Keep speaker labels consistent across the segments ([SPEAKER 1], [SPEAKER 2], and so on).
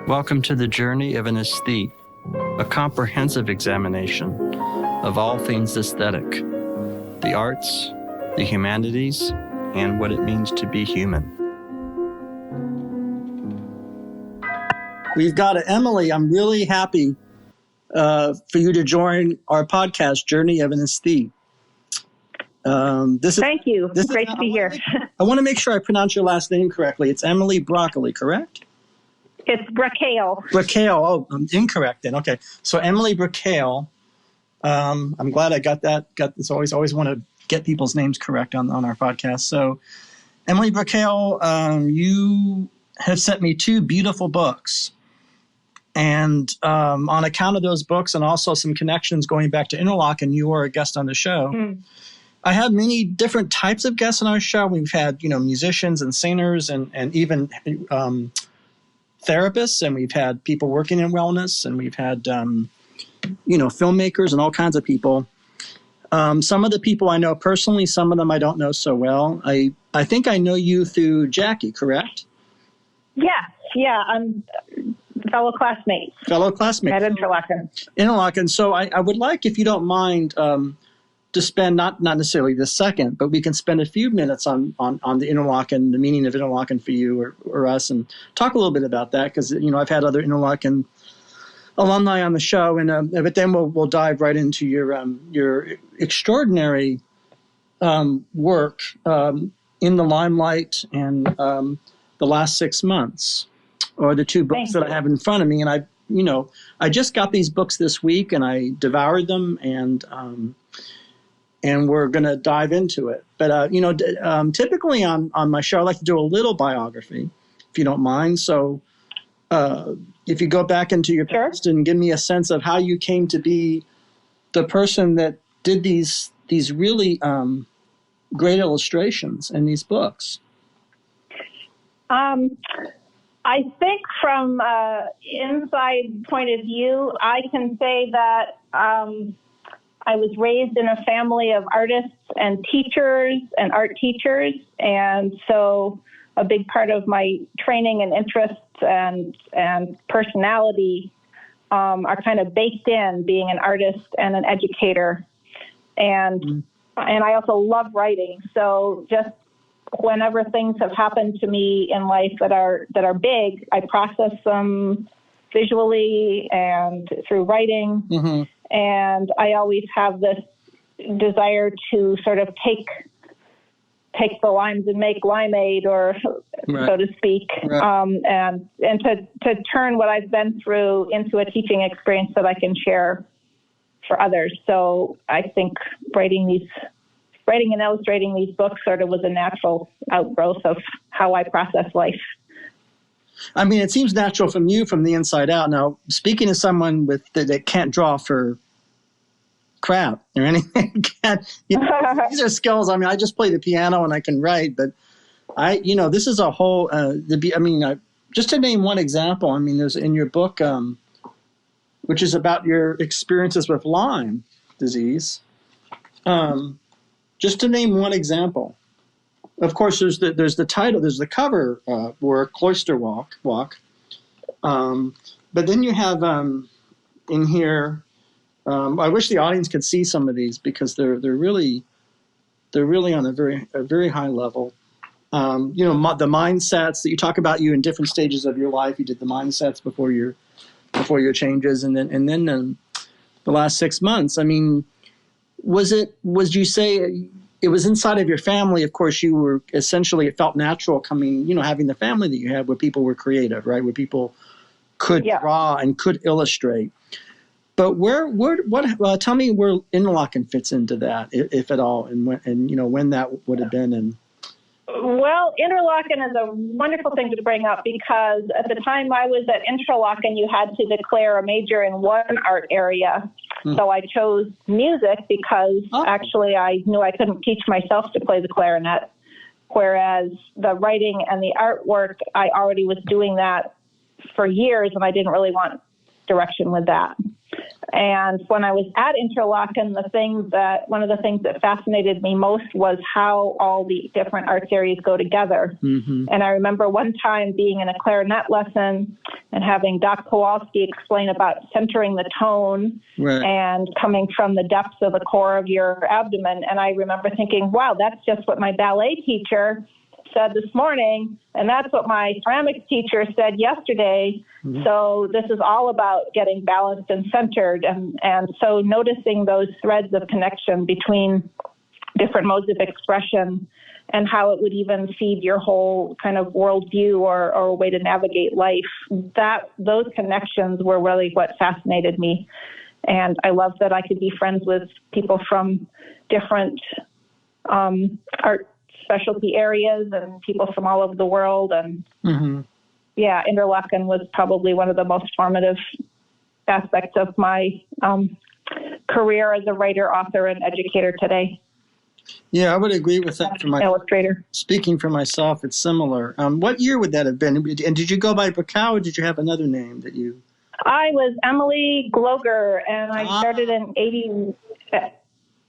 [SPEAKER 1] Welcome to the journey of an aesthete, a comprehensive examination of all things aesthetic, the arts, the humanities, and what it means to be human. We've got Emily. I'm really happy for you to join our podcast, Journey of an Aesthete.
[SPEAKER 2] Thank you. It's great to be here.
[SPEAKER 1] I want to make sure I pronounce your last name correctly. It's Emily Bracale, correct?
[SPEAKER 2] It's Bracale.
[SPEAKER 1] Bracale. Oh, I'm incorrect then. Okay. So Emily Bracale. I'm glad I got that. Got this. Always want to get people's names correct on our podcast. So Emily Bracale, you have sent me 2 beautiful books. And on account of those books and also some connections going back to Interlochen, you were a guest on the show. Mm. I have many different types of guests on our show. We've had, musicians and singers and even therapists, and we've had people working in wellness, and we've had, filmmakers and all kinds of people. Some of the people I know personally, some of them I don't know so well. I think I know you through Jacques, correct?
[SPEAKER 2] Yeah, I'm fellow classmates. At Interlochen.
[SPEAKER 1] Interlochen. So I would like, if you don't mind, to spend not necessarily this second, but we can spend a few minutes on the Interlochen, the meaning of Interlochen for you or us, and talk a little bit about that because I've had other Interlochen alumni on the show, and but then we'll dive right into your extraordinary work in the limelight and the last 6 months, or the 2 books that I have in front of me, and I just got these books this week and I devoured them and we're going to dive into it. But, typically on my show, I like to do a little biography, if you don't mind. So if you go back into your past and give me a sense of how you came to be the person that did these really great illustrations in these books.
[SPEAKER 2] I think from inside point of view, I can say that I was raised in a family of artists and teachers and art teachers. And so a big part of my training and interests and personality are kind of baked in being an artist and an educator. And I also love writing. So just whenever things have happened to me in life that are big, I process them visually and through writing. Mm-hmm. And I always have this desire to sort of take the limes and make limeade, or so to speak, and to turn what I've been through into a teaching experience that I can share for others. So I think writing and illustrating these books sort of was a natural outgrowth of how I process life.
[SPEAKER 1] I mean, it seems natural from you from the inside out. Now, speaking to someone that can't draw for crap or anything, these are skills. I mean, I just play the piano and I can write, but this is a whole. Just to name one example, I mean, there's in your book, which is about your experiences with Lyme disease. Just to name one example. Of course, there's the title, there's the cover work, Cloister Walk. But then you have in here. I wish the audience could see some of these because they're really on a very high level. The mindsets that you talk about, you in different stages of your life. You did the mindsets before your changes, and then the last 6 months. I mean, would you say it was inside of your family? Of course, you were essentially, it felt natural coming, having the family that you had where people were creative, right? Where people could draw and could illustrate. But tell me where Interlochen fits into that, if at all, and when that would have been. And
[SPEAKER 2] well, Interlochen is a wonderful thing to bring up because at the time I was at Interlochen, you had to declare a major in one art area. So I chose music because actually I knew I couldn't teach myself to play the clarinet, whereas the writing and the artwork, I already was doing that for years and I didn't really want direction with that. And when I was at Interlochen, one of the things that fascinated me most was how all the different arts areas go together.
[SPEAKER 1] Mm-hmm.
[SPEAKER 2] And I remember one time being in a clarinet lesson and having Doc Kowalski explain about centering the tone
[SPEAKER 1] right.
[SPEAKER 2] and coming from the depths of the core of your abdomen. And I remember thinking, wow, that's just what my ballet teacher said this morning, and that's what my ceramics teacher said yesterday. Mm-hmm. So this is all about getting balanced and centered, and so noticing those threads of connection between different modes of expression and how it would even feed your whole kind of worldview or way to navigate life. Those connections were really what fascinated me, and I love that I could be friends with people from different art specialty areas and people from all over the world. And
[SPEAKER 1] mm-hmm.
[SPEAKER 2] yeah, Interlochen was probably one of the most formative aspects of my career as a writer, author, and educator today.
[SPEAKER 1] Yeah, I would agree with that. For my
[SPEAKER 2] illustrator.
[SPEAKER 1] Speaking for myself, it's similar. What year would that have been? And did you go by Bracale, or did you have another name that you?
[SPEAKER 2] I was Emily Gloger, and I started in 80.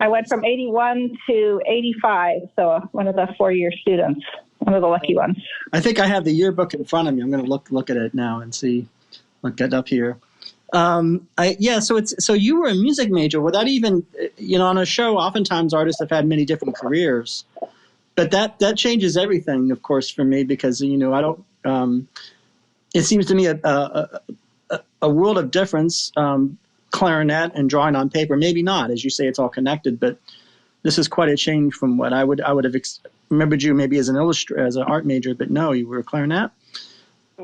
[SPEAKER 2] I went from 81 to 85, so one of the 4-year students, one of the lucky ones.
[SPEAKER 1] I think I have the yearbook in front of me. I'm going to look at it now and see. Look it up here. So you were a music major without even, on a show. Oftentimes, artists have had many different careers, but that changes everything, of course, for me because I don't. It seems to me a world of difference. Clarinet and drawing on paper, maybe not, as you say, it's all connected, but this is quite a change from what I would have remembered you maybe as an art major, but no, you were a clarinet.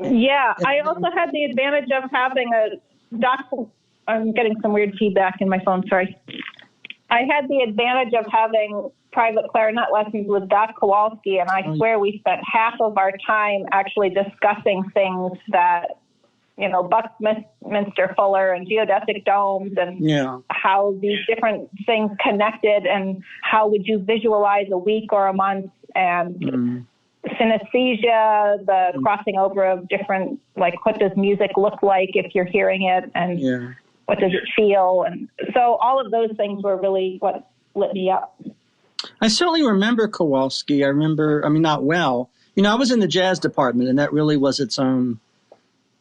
[SPEAKER 2] Yeah, I also had the advantage of having I'm getting some weird feedback in my phone, sorry. I had the advantage of having private clarinet lessons with Doc Kowalski, and I swear we spent half of our time actually discussing things that Buckminster Fuller and geodesic domes and how these different things connected and how would you visualize a week or a month and synesthesia, the crossing over of different, like what does music look like if you're hearing it and what does it feel? And so all of those things were really what lit me up.
[SPEAKER 1] I certainly remember Kowalski. Not well. I was in the jazz department and that really was its own.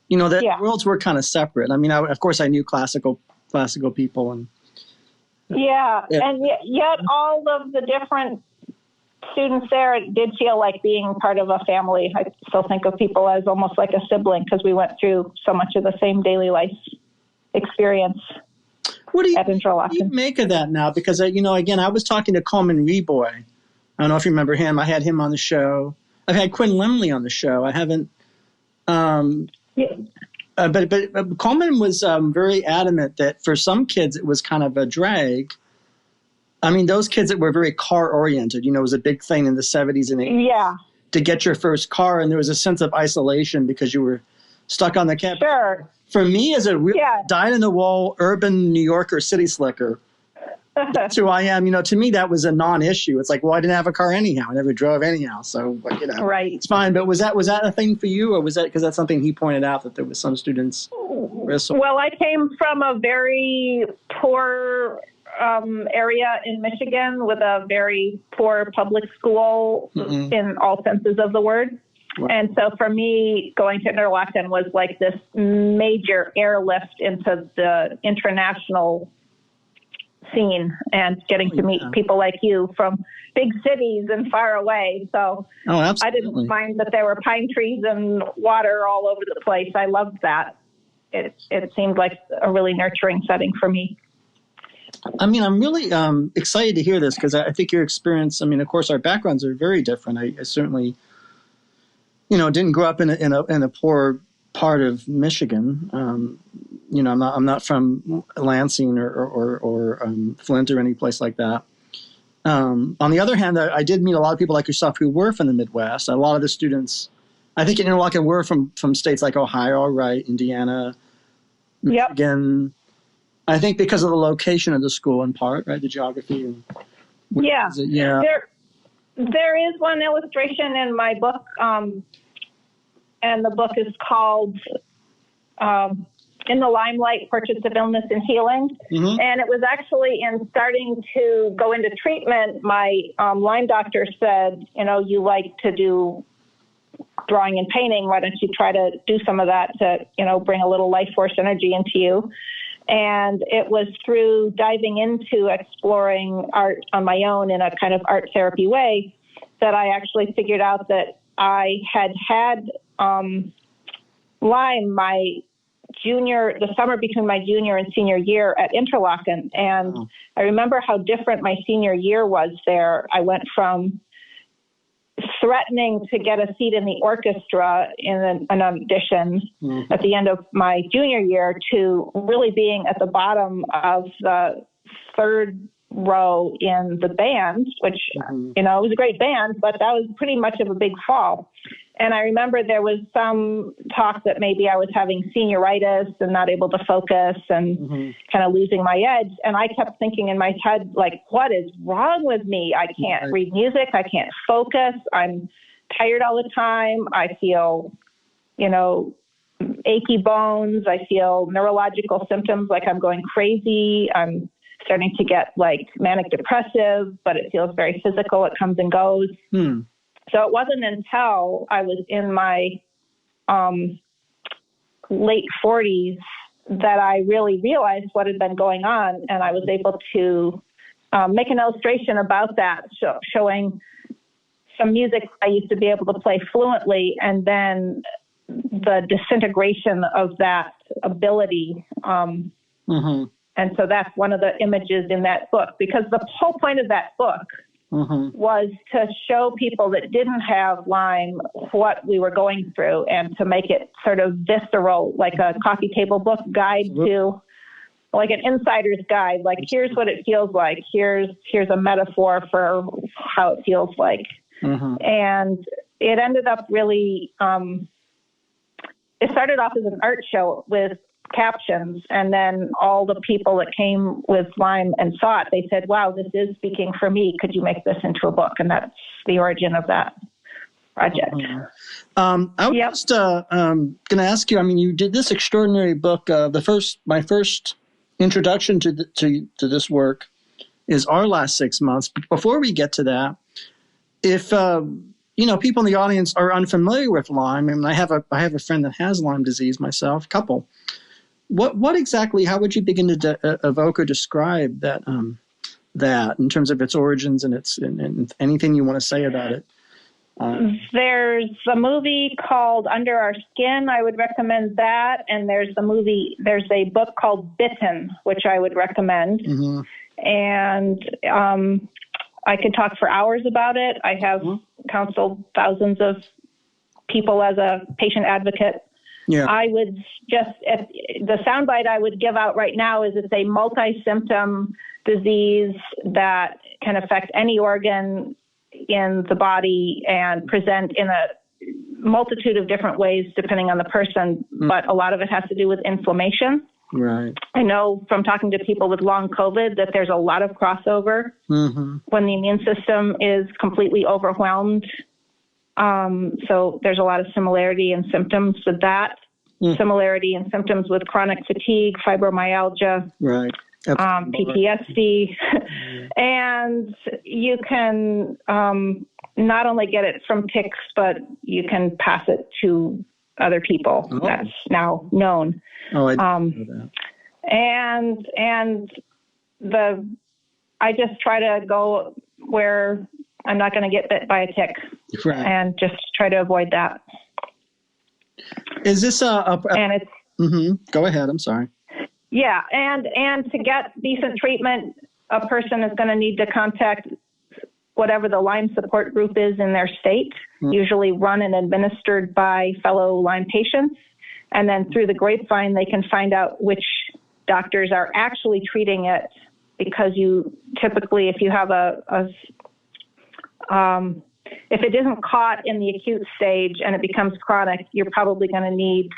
[SPEAKER 1] Worlds were kind of separate. Of course, I knew classical people, and
[SPEAKER 2] and yet all of the different students there, it did feel like being part of a family. I still think of people as almost like a sibling because we went through so much of the same daily life experience.
[SPEAKER 1] What do
[SPEAKER 2] at Interlochen.
[SPEAKER 1] you make of that now? Because again, I was talking to Coleman Reaboi. I don't know if you remember him. I had him on the show. I've had Quinn Lemley on the show. I haven't. But Coleman was very adamant that for some kids it was kind of a drag. Those kids that were very car oriented, it was a big thing in the 70s and 80s.
[SPEAKER 2] Yeah.
[SPEAKER 1] To get your first car, and there was a sense of isolation because you were stuck on the campus.
[SPEAKER 2] Sure.
[SPEAKER 1] For me, as a real dyed-in-the-wool urban New Yorker city slicker, that's who I am. To me, that was a non-issue. It's like, well, I didn't have a car anyhow. I never drove anyhow. So,
[SPEAKER 2] right.
[SPEAKER 1] It's fine. But was that a thing for you, or was that because that's something he pointed out that there was some students?
[SPEAKER 2] Well, I came from a very poor area in Michigan with a very poor public school in all senses of the word. Right. And so for me, going to Interlochen was like this major airlift into the international scene and getting to meet people like you from big cities and far away. So I didn't mind that there were pine trees and water all over the place. I loved that. It seemed like a really nurturing setting for me.
[SPEAKER 1] I'm really excited to hear this because I think your experience, of course, our backgrounds are very different. I certainly, didn't grow up in a poor part of Michigan. I'm not from Lansing or Flint or any place like that. On the other hand, I did meet a lot of people like yourself who were from the Midwest. A lot of the students, I think in Interlochen, were from states like Ohio, right, Indiana, Michigan. Yep. I think because of the location of the school in part, right, the geography. And
[SPEAKER 2] There is one illustration in my book, and the book is called in the limelight, Portraits of Illness and Healing. Mm-hmm. And it was actually in starting to go into treatment, my Lyme doctor said, you like to do drawing and painting. Why don't you try to do some of that to, bring a little life force energy into you? And it was through diving into exploring art on my own in a kind of art therapy way that I actually figured out that I had Lyme the summer between my junior and senior year at Interlochen. And I remember how different my senior year was there. I went from threatening to get a seat in the orchestra in an audition at the end of my junior year to really being at the bottom of the third row in the band, which, it was a great band, but that was pretty much of a big fall. And I remember there was some talk that maybe I was having senioritis and not able to focus and kind of losing my edge. And I kept thinking in my head, like, what is wrong with me? I can't read music. I can't focus. I'm tired all the time. I feel, achy bones. I feel neurological symptoms like I'm going crazy. I'm starting to get like manic depressive, but it feels very physical. It comes and goes. So it wasn't until I was in my late 40s that I really realized what had been going on. And I was able to make an illustration about that, showing some music I used to be able to play fluently, and then the disintegration of that ability. And so that's one of the images in that book, because the whole point of that book was to show people that didn't have Lyme what we were going through, and to make it sort of visceral, like a coffee table book guide to, like an insider's guide. Like, here's what it feels like. Here's a metaphor for how it feels like. And it ended up really, it started off as an art show with captions, and then all the people that came with Lyme and saw it, they said, wow, this is speaking for me. Could you make this into a book? And that's the origin of that project.
[SPEAKER 1] I was just going to ask you, you did this extraordinary book. My first introduction to this work is Our Last 6 Months. But before we get to that, if people in the audience are unfamiliar with Lyme, I have a friend that has Lyme disease myself, couple. What exactly? How would you begin to evoke or describe that in terms of its origins and anything you want to say about it?
[SPEAKER 2] There's a movie called Under Our Skin. I would recommend that. And there's a book called Bitten, which I would recommend. And I could talk for hours about it. I have counseled thousands of people as a patient advocate. Yeah. I would the soundbite I would give out right now is it's a multi-symptom disease that can affect any organ in the body and present in a multitude of different ways depending on the person, but a lot of it has to do with inflammation.
[SPEAKER 1] Right.
[SPEAKER 2] I know from talking to people with long COVID that there's a lot of crossover when the immune system is completely overwhelmed. So there's a lot of similarity in symptoms with that, similarity in symptoms with chronic fatigue, fibromyalgia,
[SPEAKER 1] right.
[SPEAKER 2] PTSD. And you can not only get it from ticks, but you can pass it to other people. Oh. That's now known.
[SPEAKER 1] Oh, I didn't know that.
[SPEAKER 2] And I just try to go where I'm not going to get bit by a tick, right, and just try to avoid that.
[SPEAKER 1] Is this and it's Go ahead. I'm sorry.
[SPEAKER 2] Yeah, and to get decent treatment, a person is going to need to contact whatever the Lyme support group is in their state, usually run and administered by fellow Lyme patients. And then through the grapevine, they can find out which doctors are actually treating it, because you typically, if you have if it isn't caught in the acute stage and it becomes chronic, you're probably going to need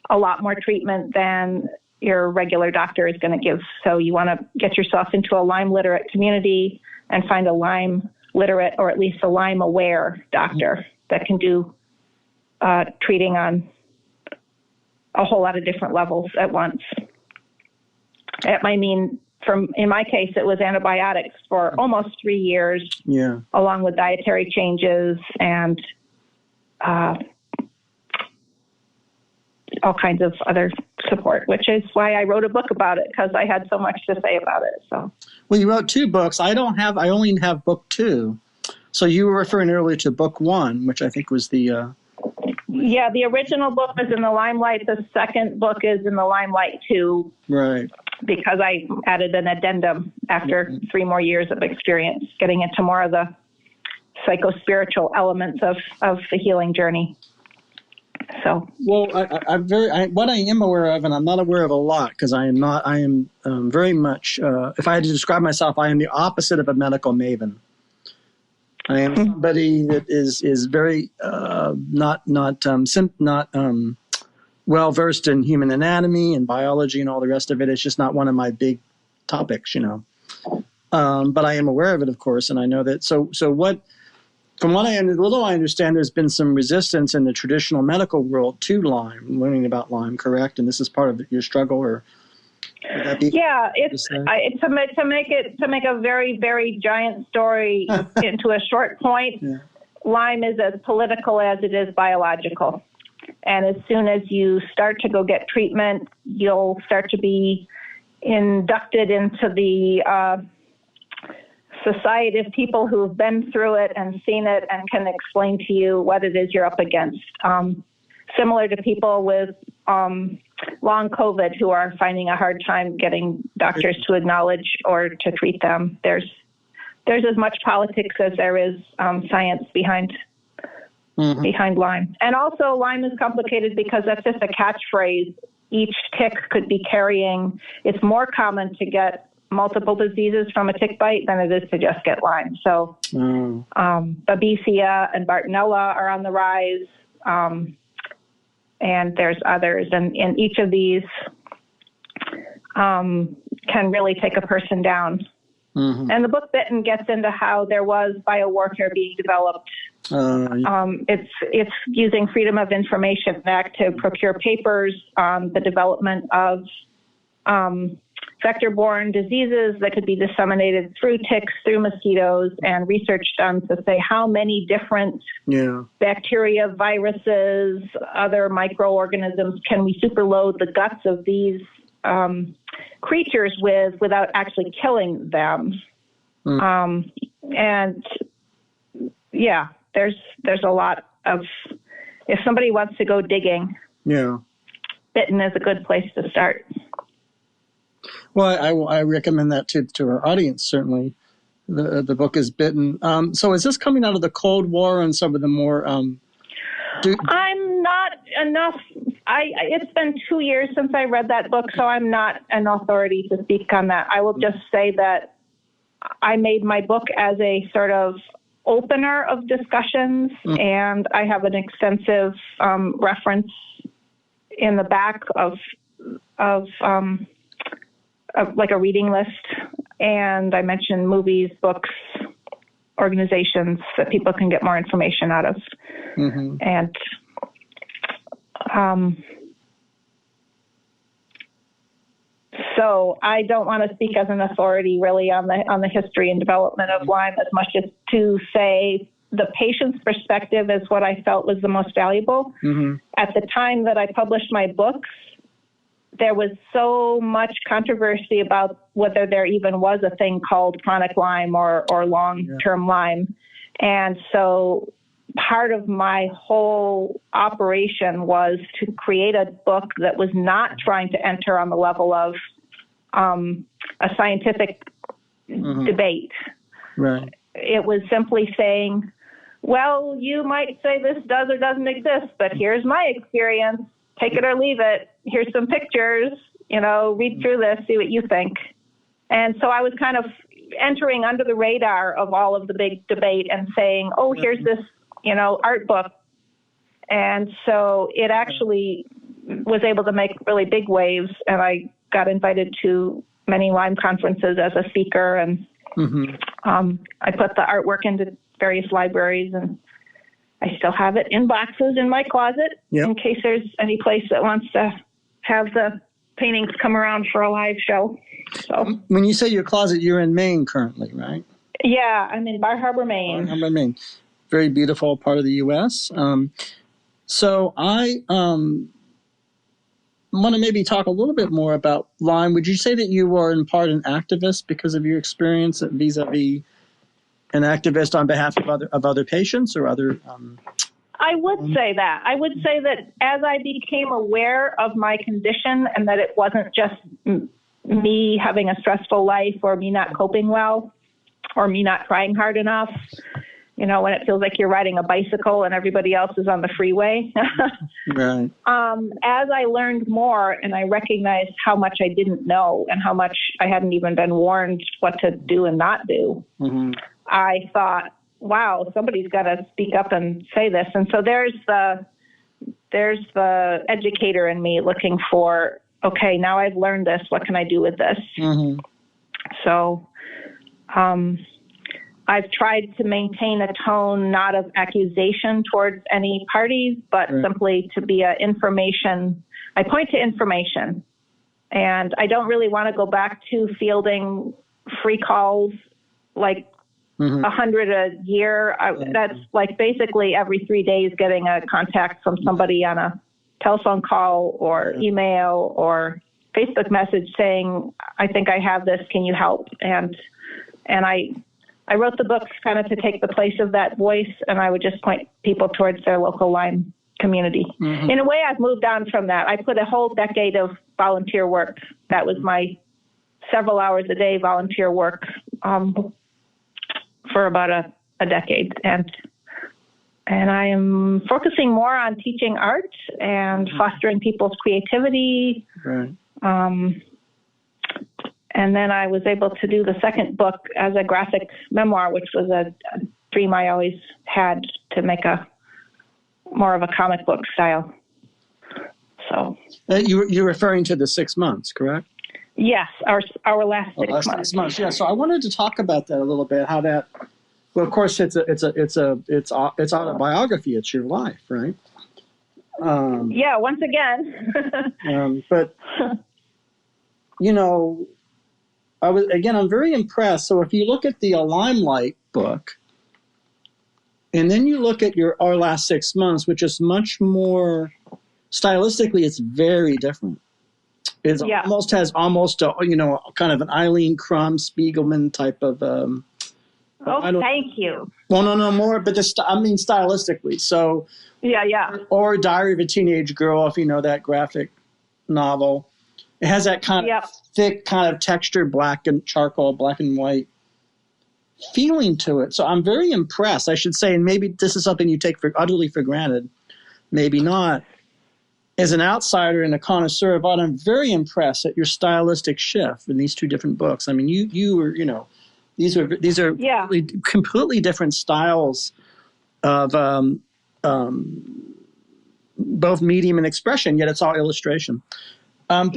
[SPEAKER 2] a lot more treatment than your regular doctor is going to give. So you want to get yourself into a Lyme literate community and find a Lyme literate, or at least a Lyme aware doctor that can do treating on a whole lot of different levels at once. In my case, it was antibiotics for almost 3 years, along with dietary changes and all kinds of other support, which is why I wrote a book about it, because I had so much to say about it. So,
[SPEAKER 1] well, you wrote 2 books. I only have book 2. So you were referring earlier to book 1, which I think was the.
[SPEAKER 2] Yeah, the original book is in the limelight. The second book is in the limelight too.
[SPEAKER 1] Right.
[SPEAKER 2] Because I added an addendum after 3 more years of experience, getting into more of the psychospiritual elements of the healing journey. So,
[SPEAKER 1] well, what I am aware of, and I'm not aware of a lot, because I am very much, if I had to describe myself, I am the opposite of a medical maven. I am somebody that is very not well versed in human anatomy and biology and all the rest of it. It's just not one of my big topics, But I am aware of it, of course, and I know that. So what? From what I understand, there's been some resistance in the traditional medical world to Lyme, learning about Lyme, correct? And this is part of your struggle, or would that be?
[SPEAKER 2] Yeah, to make a very, very giant story into a short point. Yeah. Lyme is as political as it is biological, and as soon as you start to go get treatment, you'll start to be inducted into the society of people who've been through it and seen it and can explain to you what it is you're up against. Similar to people with long COVID who are finding a hard time getting doctors to acknowledge or to treat them. There's as much politics as there is science behind Lyme. And also Lyme is complicated because that's just a catchphrase. Each tick could be carrying. It's more common to get multiple diseases from a tick bite than it is to just get Lyme. So Babesia and Bartonella are on the rise, and there's others. And each of these can really take a person down. Mm-hmm. And the book Bitten gets into how there was biowarfare being developed. It's using Freedom of Information Act to procure papers on the development of vector-borne diseases that could be disseminated through ticks, through mosquitoes, and research done to say how many different bacteria, viruses, other microorganisms can we superload the guts of these creatures without actually killing them. And yeah, there's a lot of, if somebody wants to go digging, Bitten is a good place to start.
[SPEAKER 1] Well, I recommend that to our audience, certainly. The book is Bitten. So is this coming out of the Cold War and some of the more... I'm not enough... It's been 2 years since I read that book, so I'm not an authority to speak on that. I will just say that I made my book as a sort of opener of discussions, and I have an extensive reference in the back of like a reading list, and I mentioned movies, books, organizations that people can get more information out of. And so I don't want to speak as an authority really on the history and development of Lyme as much as to say the patient's perspective is what I felt was the most valuable. At the time that I published my books, there was so much controversy about whether there even was a thing called chronic Lyme or long-term Lyme. And so part of my whole operation was to create a book that was not trying to enter on the level of a scientific debate. Right. It was simply saying, well, you might say this does or doesn't exist, but here's my experience. Take it or leave it. Here's some pictures, read through this, see what you think. And so I was kind of entering under the radar of all of the big debate and saying, oh, here's this, art book. And so it actually was able to make really big waves. And I got invited to many Lyme conferences as a speaker. And I put the artwork into various libraries and
[SPEAKER 2] I still have it in boxes in my closet in case there's any place that wants to have the paintings come around for a live show. So
[SPEAKER 1] when you say your closet, you're in Maine currently, right?
[SPEAKER 2] Yeah, I'm in Bar Harbor, Maine.
[SPEAKER 1] Bar Harbor, Maine. Very beautiful part of the U.S. So I want to maybe talk a little bit more about Lyme. Would you say that you are in part an activist because of your experience vis-a-vis an activist on behalf of other patients or other?
[SPEAKER 2] I would say that. I would say that as I became aware of my condition and that it wasn't just me having a stressful life or me not coping well or me not trying hard enough, you know, when it feels like you're riding a bicycle and everybody else is on the freeway.
[SPEAKER 1] Right.
[SPEAKER 2] As I learned more and I recognized how much I didn't know and how much I hadn't even been warned what to do and not do, I thought, wow, somebody's got to speak up and say this. And so there's the educator in me looking for, okay, now I've learned this. What can I do with this? So I've tried to maintain a tone not of accusation towards any parties, but simply to be I point to information. And I don't really want to go back to fielding free calls like 100 a year. That's like basically every 3 days getting a contact from somebody on a telephone call or email or Facebook message saying, I think I have this, can you help? And I wrote the books kind of to take the place of that voice, and I would just point people towards their local Lyme community. In a way, I've moved on from that. I put a whole decade of volunteer work. That was my several hours a day volunteer work for about a decade. And I am focusing more on teaching art and fostering people's creativity. And then I was able to do the second book as a graphic memoir, which was a dream I always had to make more of a comic book style. So
[SPEAKER 1] you're referring to the 6 months, correct?
[SPEAKER 2] Yes, our last 6 months.
[SPEAKER 1] 6 months, yeah. So I wanted to talk about that a little bit. How that, well, of course, it's autobiography. It's your life, right?
[SPEAKER 2] Yeah. Once again.
[SPEAKER 1] But you know, I'm very impressed. So if you look at the Limelight book, and then you look at our last 6 months, which is much more stylistically, it's very different. It almost has a, kind of an Eileen Crumb Spiegelman type of.
[SPEAKER 2] Thank you.
[SPEAKER 1] Well, no more, but stylistically. So.
[SPEAKER 2] Yeah.
[SPEAKER 1] Or Diary of a Teenage Girl, if you know that graphic novel. It has that kind of thick, kind of textured black and white feeling to it. So I'm very impressed, I should say, and maybe this is something you take utterly for granted, maybe not. As an outsider and a connoisseur of art, I'm very impressed at your stylistic shift in these two different books. I mean, you were, these are really completely different styles of both medium and expression, yet it's all illustration.
[SPEAKER 2] I've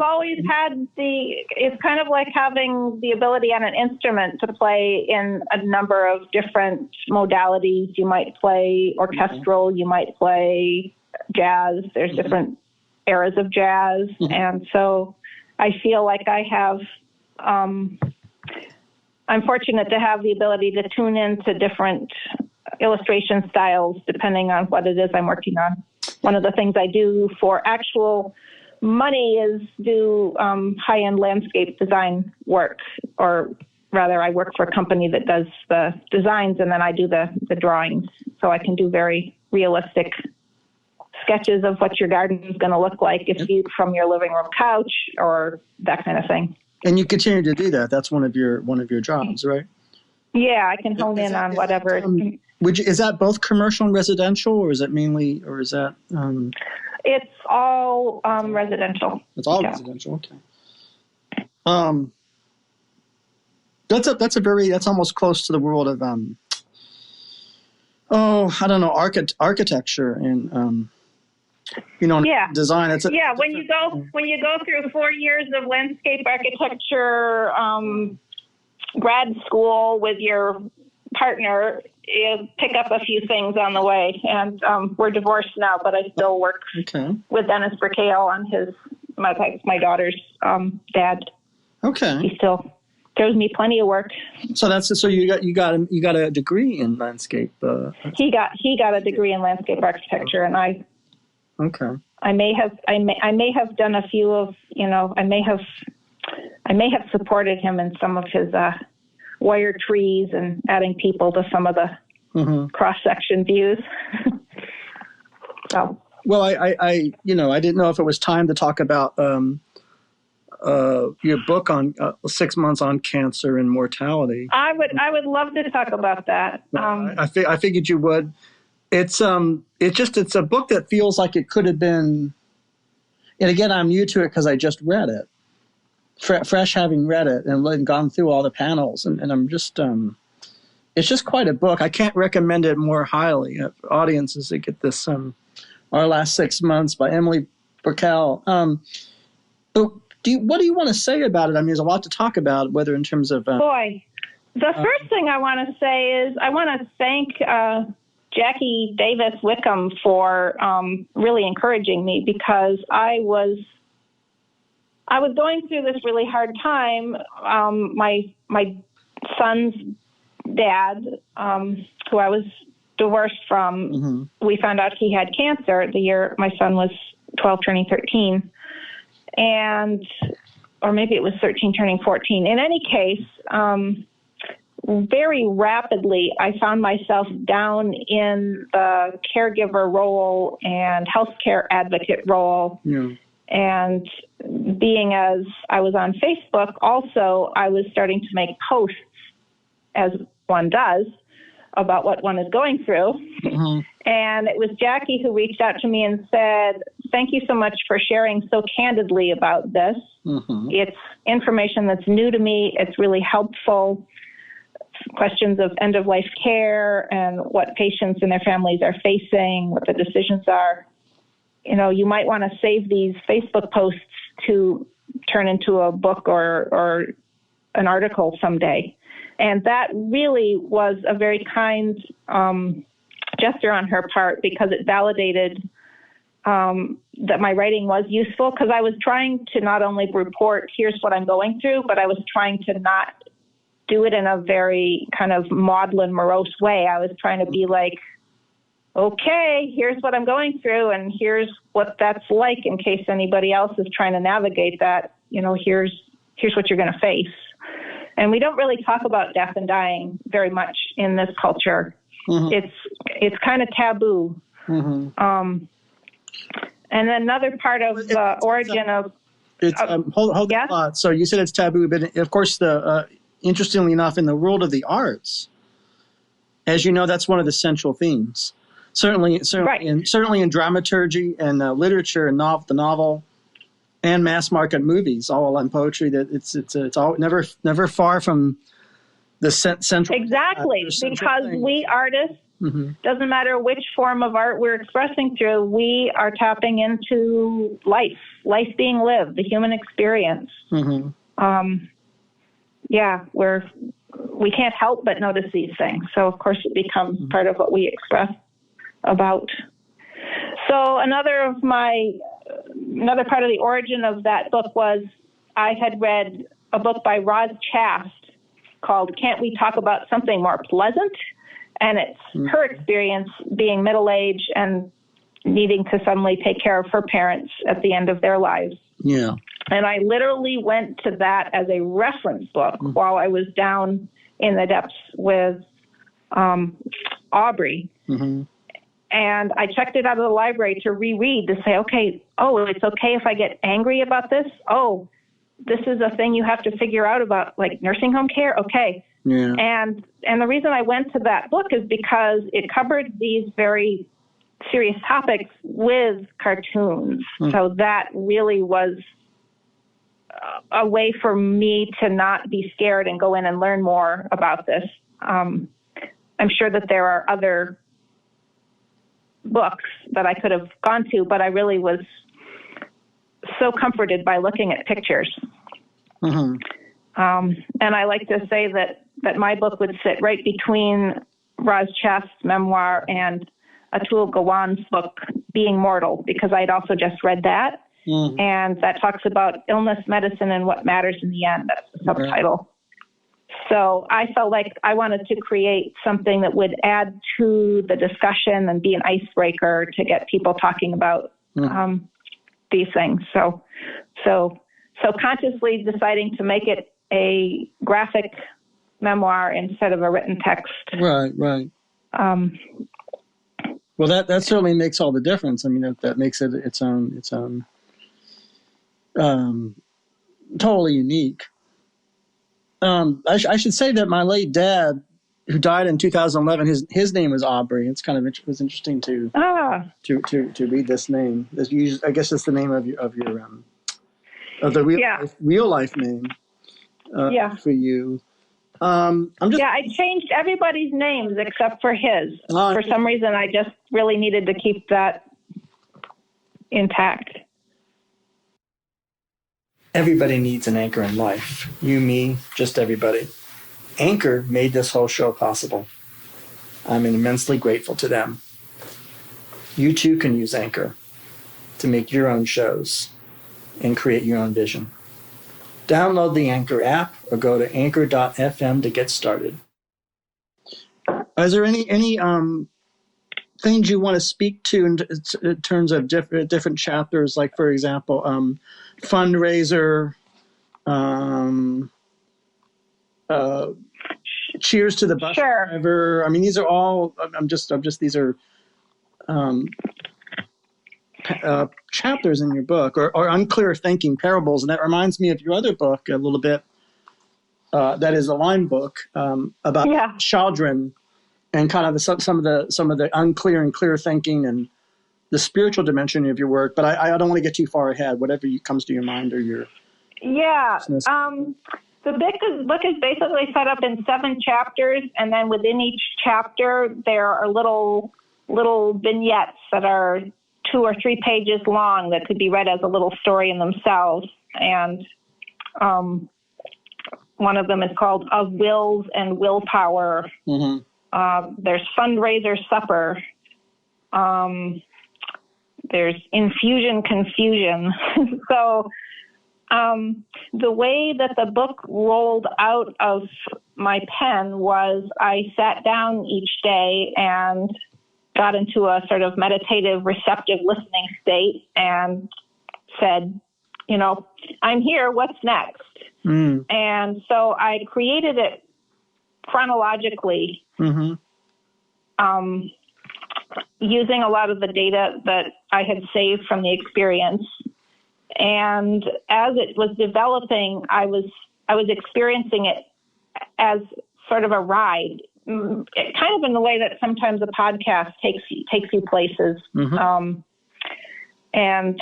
[SPEAKER 2] always had it's kind of like having the ability on an instrument to play in a number of different modalities. You might play orchestral, you might play jazz. There's different eras of jazz. And so I feel like I have, I'm fortunate to have the ability to tune into different illustration styles depending on what it is I'm working on. One of the things I do for actual money is do high-end landscape design work, or rather I work for a company that does the designs and then I do the drawings. So I can do very realistic sketches of what your garden is going to look like if viewed from your living room couch or that kind of thing.
[SPEAKER 1] And you continue to do that. That's one of your jobs, right?
[SPEAKER 2] Yeah, I can hone in on whatever.
[SPEAKER 1] Is that both commercial and residential, or is it mainly, or is that?
[SPEAKER 2] It's all residential.
[SPEAKER 1] It's all residential. Okay. That's almost close to the world of I don't know, architecture and design.
[SPEAKER 2] When you go through 4 years of landscape architecture grad school with your partner, pick up a few things on the way. And we're divorced now, but I still work with Dennis Bracale on my daughter's dad.
[SPEAKER 1] Okay.
[SPEAKER 2] He still throws me plenty of work.
[SPEAKER 1] So you got a degree in landscape.
[SPEAKER 2] He got a degree in landscape architecture, and I may have done a few of, I may have supported him in some of his wire trees and adding people to some of the cross-section views. So.
[SPEAKER 1] Well, I didn't know if it was time to talk about your book on 6 months on cancer and mortality.
[SPEAKER 2] I would love to talk about that.
[SPEAKER 1] I figured you would. It's a book that feels like it could have been. And again, I'm new to it because I just read it, fresh having read it and gone through all the panels, and I'm just. It's just quite a book. I can't recommend it more highly. Audiences that get this. Our Last 6 Months by Emily Bracale. What do you want to say about it? I mean, there's a lot to talk about, whether in terms of...
[SPEAKER 2] Boy, the first thing I want to say is I want to thank Jaques Wickham for really encouraging me, because I was going through this really hard time. My son's dad, who I was divorced from, we found out he had cancer the year my son was 12 turning 13. Or maybe it was 13 turning 14. In any case, very rapidly, I found myself down in the caregiver role and healthcare advocate role. Yeah. And being as I was on Facebook, also, I was starting to make posts, as one does, about what one is going through. And it was Jackie who reached out to me and said, "Thank you so much for sharing so candidly about this. It's information that's new to me. It's really helpful. Questions of end-of-life care and what patients and their families are facing, what the decisions are. You might want to save these Facebook posts to turn into a book or an article someday." And that really was a very kind gesture on her part, because it validated that my writing was useful, because I was trying to not only report, here's what I'm going through, but I was trying to not do it in a very kind of maudlin, morose way. I was trying to be like, okay, here's what I'm going through, and here's what that's like in case anybody else is trying to navigate that. Here's what you're going to face. And we don't really talk about death and very much in this culture. It's kind of taboo. And another part of the origin of...
[SPEAKER 1] Hold that thought. So you said it's taboo, but of course, interestingly enough, in the world of the arts, as you know, that's one of the central themes. Certainly in dramaturgy and literature and the novel and mass market movies, all in poetry, that it's all never far from the central.
[SPEAKER 2] Exactly, because we artists, doesn't matter which form of art we're expressing through, we are tapping into life being lived, the human experience. We can't help but notice these things. So of course it becomes part of what we express about. So another part of the origin of that book was I had read a book by Roz Chast called Can't We Talk About Something More Pleasant? And it's her experience being middle-aged and needing to suddenly take care of her parents at the end of their lives.
[SPEAKER 1] Yeah.
[SPEAKER 2] And I literally went to that as a reference book while I was down in the depths with Aubrey. And I checked it out of the library to reread, to say, it's okay if I get angry about this. Oh, this is a thing you have to figure out about, like, nursing home care. Okay. Yeah. And the reason I went to that book is because it covered these very serious topics with cartoons. So that really was a way for me to not be scared and go in and learn more about this. I'm sure that there are other books that I could have gone to, but I really was so comforted by looking at pictures. And I like to say that my book would sit right between Razchev's memoir and Atul Gawan's book, Being Mortal, because I'd also just read that. Mm-hmm. And that talks about illness, medicine, and what matters in the end. That's the subtitle. So I felt like I wanted to create something that would add to the discussion and be an icebreaker to get people talking about these things. So consciously deciding to make it a graphic memoir instead of a written text.
[SPEAKER 1] Right. Well, that certainly makes all the difference. I mean, that makes it its own totally unique. I should say that my late dad, who died in 2011, his name was Aubrey. It's kind of it was interesting to read this name. I guess it's the name of the real life name. For you.
[SPEAKER 2] I changed everybody's names except for his. For some reason, I just really needed to keep that intact.
[SPEAKER 1] Everybody needs an anchor in life. You, me, just everybody. Anchor made this whole show possible. I'm immensely grateful to them. You too can use Anchor to make your own shows and create your own vision. Download the Anchor app or go to anchor.fm to get started. Is there any things you want to speak to in terms of different chapters, like, for example, fundraiser, cheers to the bus driver? I mean, these are all, these are chapters in your book, or unclear thinking, parables. And that reminds me of your other book a little bit. That is a line book about Chaldron and kind of some of the unclear and clear thinking and the spiritual dimension of your work. But I don't want to get too far ahead. Whatever comes to your mind or your
[SPEAKER 2] The book is basically set up in 7 chapters, and then within each chapter there are little vignettes that are 2 or 3 pages long that could be read as a little story in themselves. And one of them is called Of Wills and Willpower. Mm-hmm. There's Fundraiser Supper. There's Infusion Confusion. So the way that the book rolled out of my pen was I sat down each day and got into a sort of meditative, receptive listening state and said, I'm here, what's next? Mm. And so I created it chronologically, using a lot of the data that I had saved from the experience. And as it was developing, I was experiencing it as sort of a ride, kind of in the way that sometimes a podcast takes you places. Mm-hmm. And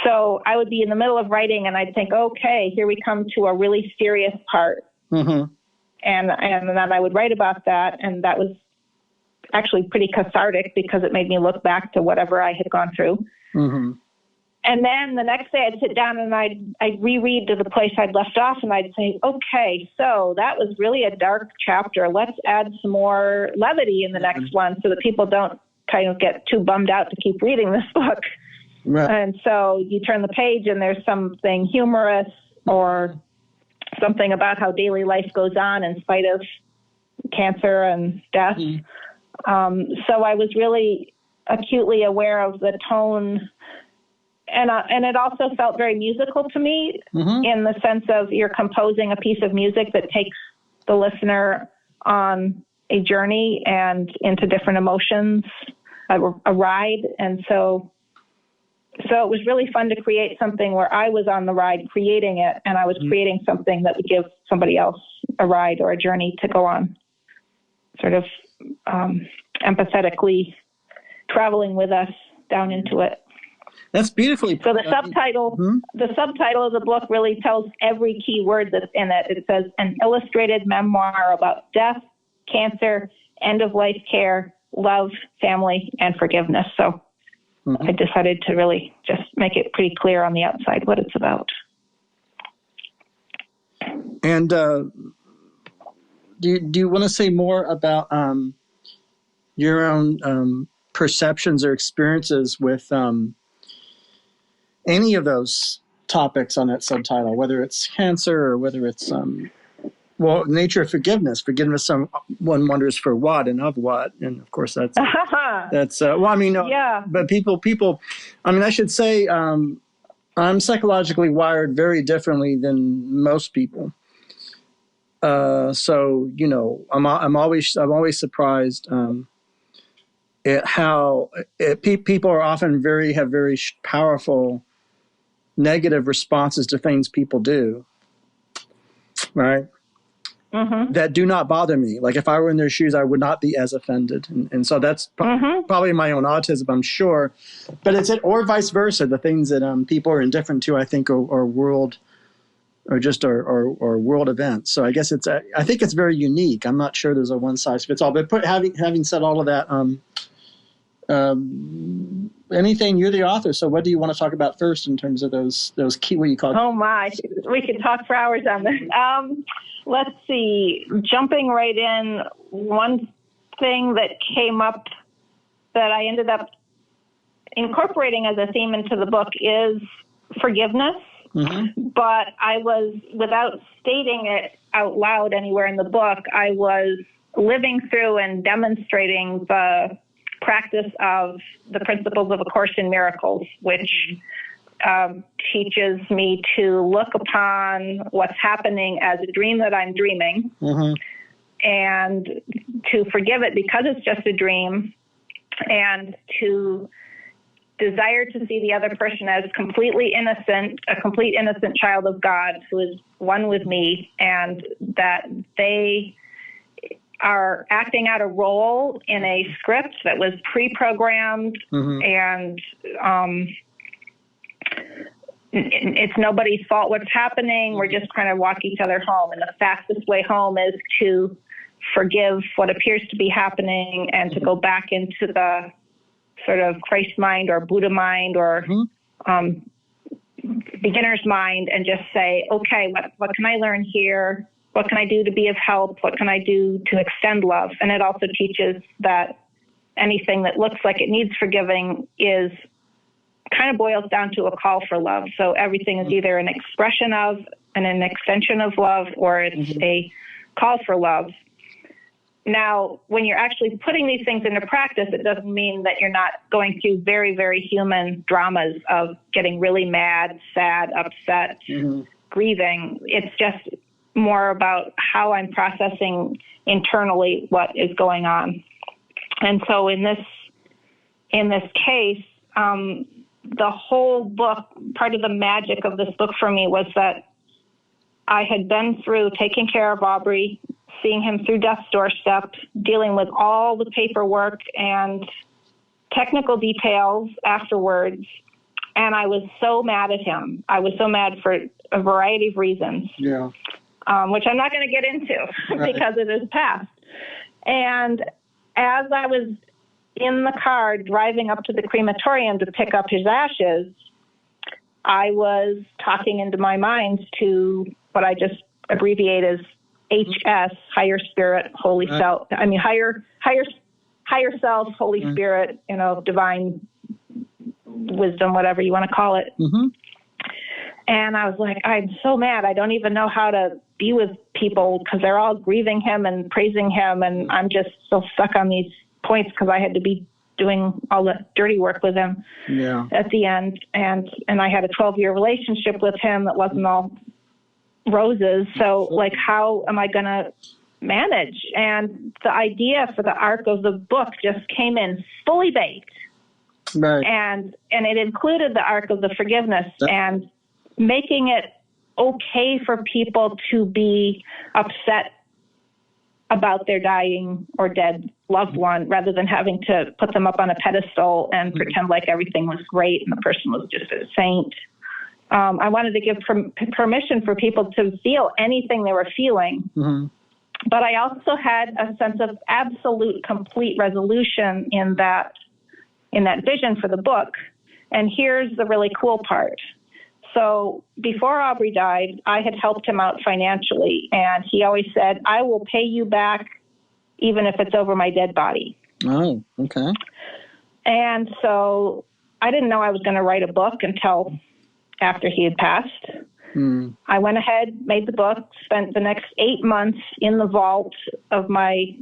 [SPEAKER 2] so I would be in the middle of writing and I'd think, okay, here we come to a really serious part. Mm-hmm. And then I would write about that. And that was actually pretty cathartic because it made me look back to whatever I had gone through. Mm-hmm. And then the next day I'd sit down and I'd reread to the place I'd left off and I'd say, okay, so that was really a dark chapter. Let's add some more levity in the next one so that people don't kind of get too bummed out to keep reading this book. Right. And so you turn the page and there's something humorous or something about how daily life goes on in spite of cancer and death. Mm-hmm. So I was really acutely aware of the tone. And it also felt very musical to me, mm-hmm. in the sense of you're composing a piece of music that takes the listener on a journey and into different emotions, a ride. And so it was really fun to create something where I was on the ride creating it, and I was creating something that would give somebody else a ride or a journey to go on, sort of empathetically traveling with us down into it.
[SPEAKER 1] That's beautifully.
[SPEAKER 2] So the subtitle of the book really tells every key word that's in it. It says an illustrated memoir about death, cancer, end-of-life care, love, family, and forgiveness. So I decided to really just make it pretty clear on the outside what it's about.
[SPEAKER 1] And do you want to say more about perceptions or experiences with any of those topics on that subtitle, whether it's cancer or whether it's nature of forgiveness. Forgiveness, one wonders for what and of what, and of course that's
[SPEAKER 2] yeah.
[SPEAKER 1] But people. I mean, I should say I'm psychologically wired very differently than most people. So I'm always surprised at how people are often have very powerful negative responses to things people do, right?
[SPEAKER 2] Mm-hmm.
[SPEAKER 1] That do not bother me. Like if I were in their shoes, I would not be as offended. And so that's probably my own autism, I'm sure. But or vice versa. The things that people are indifferent to, I think, are world or world events. So I guess I think it's very unique. I'm not sure there's a one size fits all. But having said all of that, anything, you're the author. So what do you want to talk about first in terms of those key, what you call?
[SPEAKER 2] Oh my, we could talk for hours on this. Let's see, jumping right in, one thing that came up that I ended up incorporating as a theme into the book is forgiveness. Mm-hmm. But I was, without stating it out loud anywhere in the book, I was living through and demonstrating the practice of the principles of A Course in Miracles, which teaches me to look upon what's happening as a dream that I'm dreaming, mm-hmm. and to forgive it because it's just a dream, and to desire to see the other person as completely innocent, a complete innocent child of God who is one with me, and that they are acting out a role in a script that was pre-programmed, mm-hmm. and it's nobody's fault what's happening. We're just trying to walk each other home. And the fastest way home is to forgive what appears to be happening and to go back into the sort of Christ mind or Buddha mind or beginner's mind and just say, okay, what can I learn here? What can I do to be of help? What can I do to extend love? And it also teaches that anything that looks like it needs forgiving is kind of boils down to a call for love. So everything is either an expression of and an extension of love, or it's mm-hmm. a call for love. Now, when you're actually putting these things into practice, it doesn't mean that you're not going through very, very human dramas of getting really mad, sad, upset, mm-hmm. grieving. It's just more about how I'm processing internally what is going on. And so in this case, the whole book, part of the magic of this book for me was that I had been through taking care of Aubrey, seeing him through death's doorstep, dealing with all the paperwork and technical details afterwards. And I was so mad at him. I was so mad for a variety of reasons, which I'm not going to get into because it is past. And as I was in the car driving up to the crematorium to pick up his ashes, I was talking into my mind to what I just abbreviate as HS, higher spirit, holy self. I mean, higher self, Holy mm-hmm. Spirit, divine wisdom, whatever you want to call it. Mm-hmm. And I was like, I'm so mad. I don't even know how to be with people because they're all grieving him and praising him. And I'm just so stuck on these points because I had to be doing all the dirty work with him at the end. And I had a 12-year relationship with him that wasn't all roses. So like, how am I going to manage? And the idea for the arc of the book just came in fully baked. Right. And it included the arc of the forgiveness and making it okay for people to be upset about their dying or dead loved one rather than having to put them up on a pedestal and pretend like everything was great and the person was just a saint. I wanted to give permission for people to feel anything they were feeling. Mm-hmm. But I also had a sense of absolute, complete resolution in that vision for the book. And here's the really cool part. So before Aubrey died, I had helped him out financially. And he always said, I will pay you back even if it's over my dead body.
[SPEAKER 1] Oh, okay.
[SPEAKER 2] And so I didn't know I was going to write a book until after he had passed. I went ahead, made the book, spent the next 8 months in the vault of my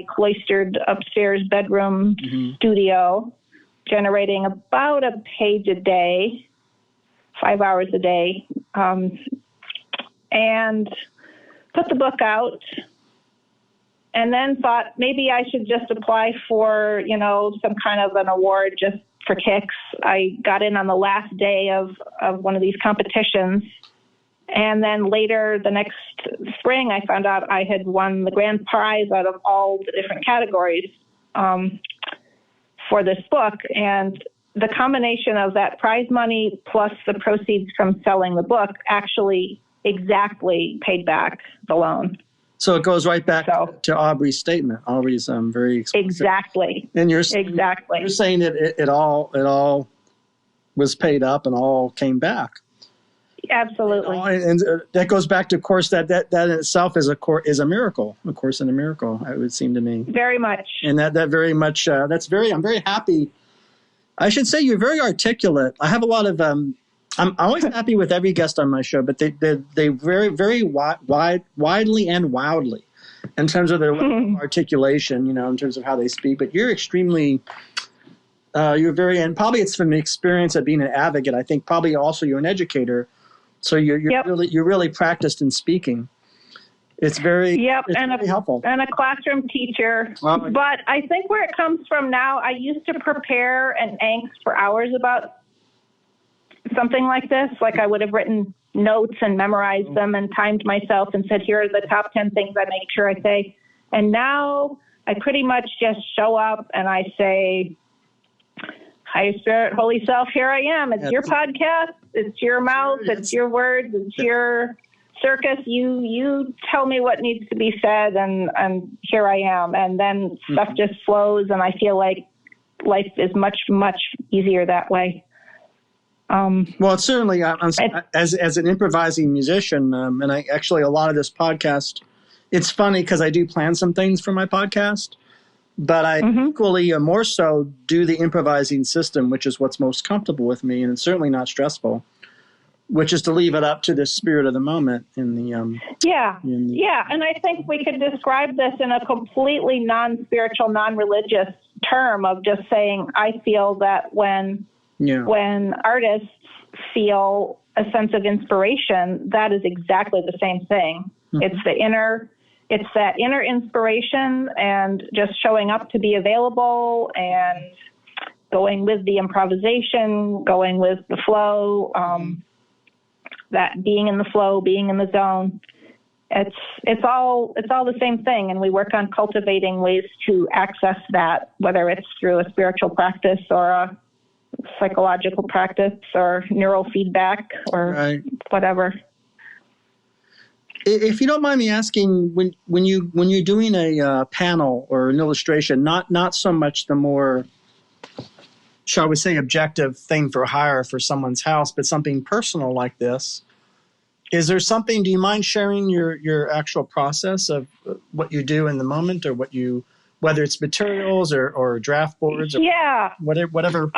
[SPEAKER 2] cloistered upstairs bedroom studio, generating about a page a day, 5 hours a day, and put the book out. And then thought maybe I should just apply for, some kind of an award just for kicks. I got in on the last day of one of these competitions. And then later the next spring, I found out I had won the grand prize out of all the different categories for this book. And the combination of that prize money plus the proceeds from selling the book actually exactly paid back the loan.
[SPEAKER 1] So it goes right back to Aubrey's statement. Aubrey's very explicit.
[SPEAKER 2] Exactly.
[SPEAKER 1] And you're saying that it all was paid up and all came back.
[SPEAKER 2] Absolutely.
[SPEAKER 1] And that goes back to, of course, that in itself is a miracle. A course in a miracle, it would seem to me.
[SPEAKER 2] Very much.
[SPEAKER 1] And that very much I'm very happy. I should say you're very articulate. I have a lot of I'm always happy with every guest on my show, but they very, very widely and wildly in terms of their articulation, in terms of how they speak. But you're extremely, and probably it's from the experience of being an advocate. I think probably also you're an educator, so you're really practiced in speaking. It's very very helpful.
[SPEAKER 2] And a classroom teacher.
[SPEAKER 1] Well,
[SPEAKER 2] but I think where it comes from now, I used to prepare and angst for hours about something like this. Like I would have written notes and memorized them and timed myself and said, here are the top 10 things I make sure I say. And now I pretty much just show up and I say, Higher Spirit, Holy Self, here I am. It's your podcast. It's your mouth. It's your words. It's your circus. You tell me what needs to be said, and here I am. And then stuff just flows, and I feel like life is much, much easier that way.
[SPEAKER 1] Well, it's certainly as an improvising musician, and I actually a lot of this podcast. It's funny because I do plan some things for my podcast, but I equally more so do the improvising system, which is what's most comfortable with me, and it's certainly not stressful. Which is to leave it up to the spirit of the moment in the and I think we could describe this in a completely non-spiritual, non-religious term of just saying I feel that when artists feel a sense of inspiration, that is exactly the same thing. It's that inner inspiration and just showing up to be available and going with the improvisation, going with the flow, that being in the flow, being in the zone. It's all the same thing. And we work on cultivating ways to access that, whether it's through a spiritual practice or a psychological practice or neural feedback or whatever. If you don't mind me asking, when you're doing a panel or an illustration, not so much the more, shall we say, objective thing for hire for someone's house, but something personal like this, is there something? Do you mind sharing your actual process of what you do in the moment, or whether it's materials or draft boards, or whatever?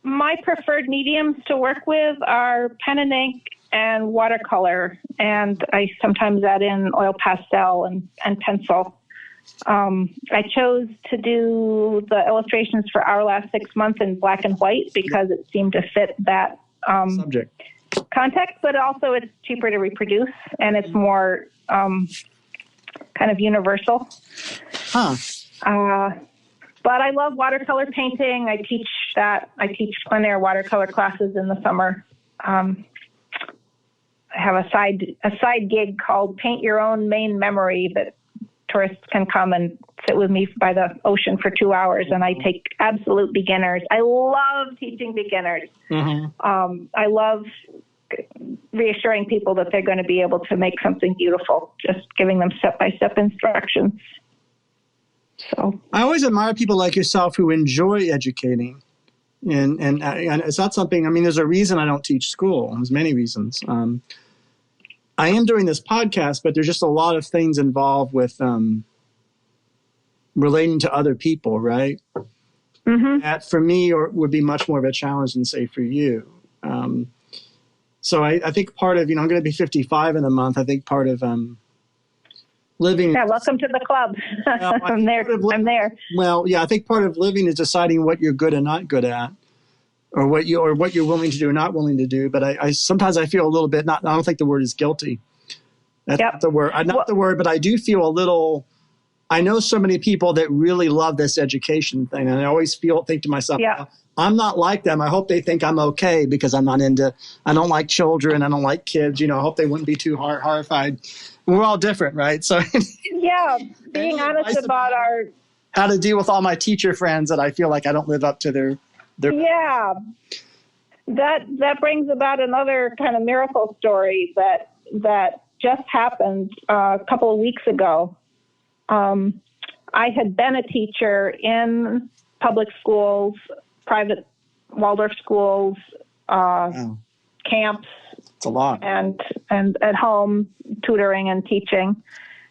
[SPEAKER 2] My preferred mediums to work with are pen and ink and watercolor, and I sometimes add in oil pastel and pencil. I chose to do the illustrations for our last 6 months in black and white because it seemed to fit that
[SPEAKER 1] subject
[SPEAKER 2] context, but also it's cheaper to reproduce and it's more kind of universal. But I love watercolor painting. I teach that. I teach plein air watercolor classes in the summer. I have a side gig called Paint Your Own Main Memory that tourists can come and sit with me by the ocean for 2 hours, and I take absolute beginners. I love teaching beginners. I love reassuring people that they're going to be able to make something beautiful, just giving them step-by-step instructions. So
[SPEAKER 1] I always admire people like yourself who enjoy educating. And it's not something, I mean, there's a reason I don't teach school. There's many reasons. I am doing this podcast, but there's just a lot of things involved with relating to other people, right?
[SPEAKER 2] Mm-hmm.
[SPEAKER 1] That for me would be much more of a challenge than say for you. So I think part of, I'm going to be 55 in a month. I think part of living.
[SPEAKER 2] Yeah, welcome to the club.
[SPEAKER 1] Well,
[SPEAKER 2] I'm there.
[SPEAKER 1] Well, yeah, I think part of living is deciding what you're good and not good at, or what you're willing to do or not willing to do. But I sometimes I feel a little bit, I don't think the word is guilty. That's not the word. Not the word, but I do feel a little. I know so many people that really love this education thing, and I always think to myself, I'm not like them. I hope they think I'm okay because I don't like children. I don't like kids. I hope they wouldn't be too horrified. We're all different, right? So
[SPEAKER 2] being honest about
[SPEAKER 1] how to deal with all my teacher friends that I feel like I don't live up to their.
[SPEAKER 2] Yeah, that brings about another kind of miracle story that just happened a couple of weeks ago. I had been a teacher in public schools, private Waldorf schools, camps.
[SPEAKER 1] It's a lot.
[SPEAKER 2] And at home tutoring and teaching.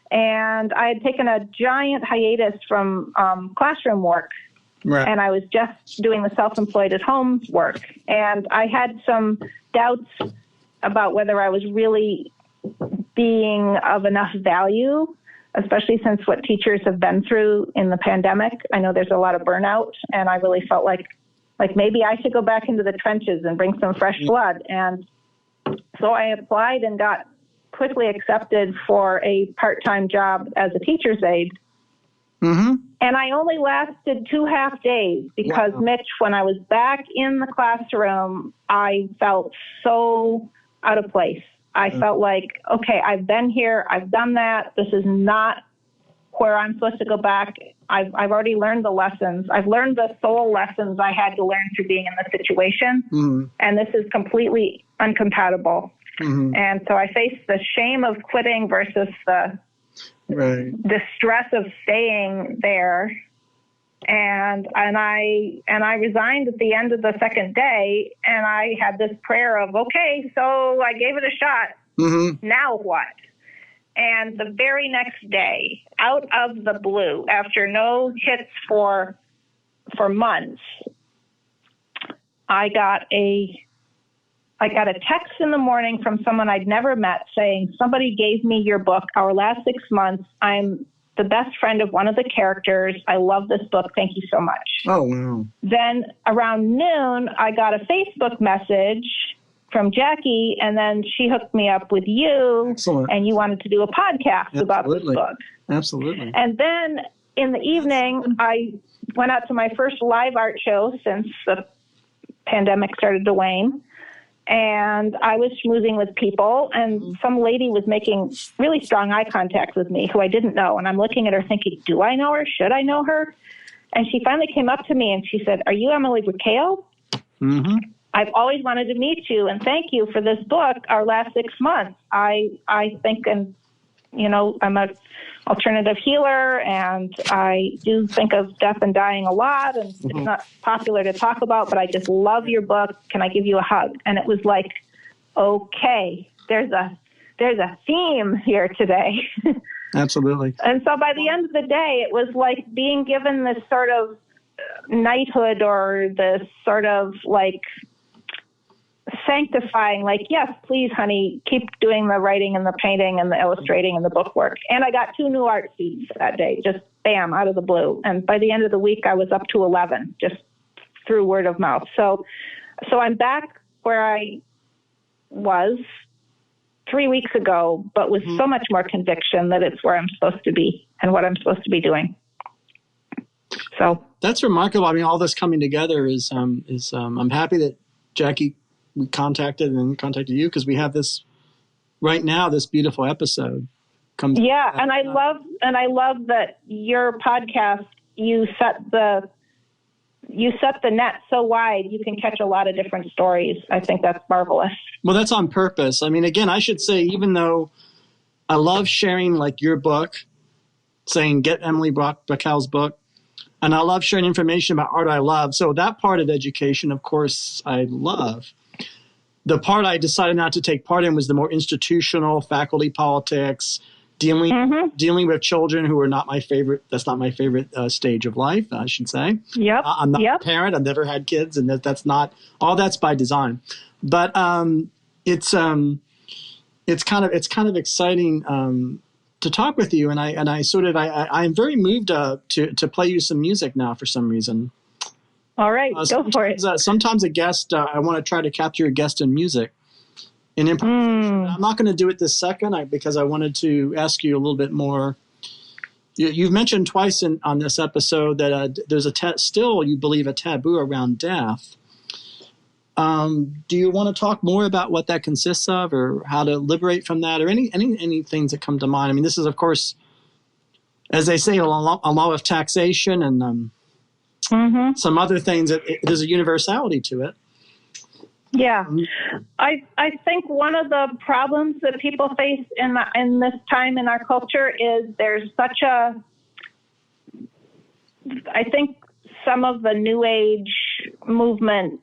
[SPEAKER 2] And I had taken a giant hiatus from classroom work.
[SPEAKER 1] Right.
[SPEAKER 2] And I was just doing the self-employed at home work. And I had some doubts about whether I was really being of enough value, especially since what teachers have been through in the pandemic. I know there's a lot of burnout, and I really felt like maybe I should go back into the trenches and bring some fresh blood. And so I applied and got quickly accepted for a part-time job as a teacher's aide.
[SPEAKER 1] Mm-hmm.
[SPEAKER 2] And I only lasted 2.5 days because, Mitch, when I was back in the classroom, I felt so out of place. I felt like, okay, I've been here, I've done that. This is not where I'm supposed to go back. I've already learned the lessons. I've learned the soul lessons I had to learn through being in the situation.
[SPEAKER 1] Mm-hmm.
[SPEAKER 2] And this is completely incompatible.
[SPEAKER 1] Mm-hmm.
[SPEAKER 2] And so I faced the shame of quitting versus the stress of staying there. And I resigned at the end of the second day, and I had this prayer of, okay, so I gave it a shot.
[SPEAKER 1] Mm-hmm.
[SPEAKER 2] Now what? And the very next day, out of the blue, after no hits for months, I got a text in the morning from someone I'd never met saying, somebody gave me your book, Our Last 6 Months. I'm the best friend of one of the characters. I love this book. Thank you so much.
[SPEAKER 1] Oh, wow.
[SPEAKER 2] Then around noon, I got a Facebook message from Jackie, and then she hooked me up with you.
[SPEAKER 1] Excellent.
[SPEAKER 2] And you wanted to do a podcast about this book.
[SPEAKER 1] Absolutely.
[SPEAKER 2] And then in the evening, I went out to my first live art show since the pandemic started to wane. And I was schmoozing with people, and some lady was making really strong eye contact with me who I didn't know. And I'm looking at her thinking, do I know her? Should I know her? And she finally came up to me and she said, are you Emily Bracale?
[SPEAKER 1] Mm-hmm.
[SPEAKER 2] I've always wanted to meet you, and thank you for this book, Our Last 6 Months. I think, and I'm an alternative healer, and I do think of death and dying a lot, and it's not popular to talk about, but I just love your book. Can I give you a hug? And it was like, okay, there's a theme here today.
[SPEAKER 1] Absolutely.
[SPEAKER 2] And so by the end of the day, it was like being given this sort of knighthood, or this sort of like sanctifying, like, yes, please, honey, keep doing the writing and the painting and the illustrating and the book work. And I got 2 new art students that day, just bam, out of the blue. And by the end of the week, I was up to 11, just through word of mouth. So I'm back where I was 3 weeks ago, but with so much more conviction that it's where I'm supposed to be and what I'm supposed to be doing. So
[SPEAKER 1] that's remarkable. I mean, all this coming together is I'm happy that Jackie, we contacted you, because we have this right now, this beautiful episode comes.
[SPEAKER 2] Yeah. And I love that your podcast, you set the net so wide, you can catch a lot of different stories. I think that's marvelous.
[SPEAKER 1] Well, that's on purpose. I mean, again, I should say, even though I love sharing like your book, saying get Emily Bracale's book, and I love sharing information about art I love. So that part of education, of course, I love. The part I decided not to take part in was the more institutional faculty politics, dealing with children who are not my favorite. That's not my favorite stage of life, I should say.
[SPEAKER 2] Yep.
[SPEAKER 1] I'm not a parent. I've never had kids, and that's not all. That's by design. But it's kind of exciting to talk with you, and I'm very moved to play you some music now for some reason.
[SPEAKER 2] All right, go for it.
[SPEAKER 1] Sometimes a guest, I want to try to capture a guest in music. In improvisation. I'm not going to do it this second because I wanted to ask you a little bit more. You've mentioned twice on this episode that there's still, you believe, a taboo around death. Do you want to talk more about what that consists of, or how to liberate from that, or any things that come to mind? I mean, this is, of course, as they say, a law of taxation and some other things. There's a universality to it.
[SPEAKER 2] Yeah, I think one of the problems that people face in this time in our culture is there's such I think some of the New Age movement,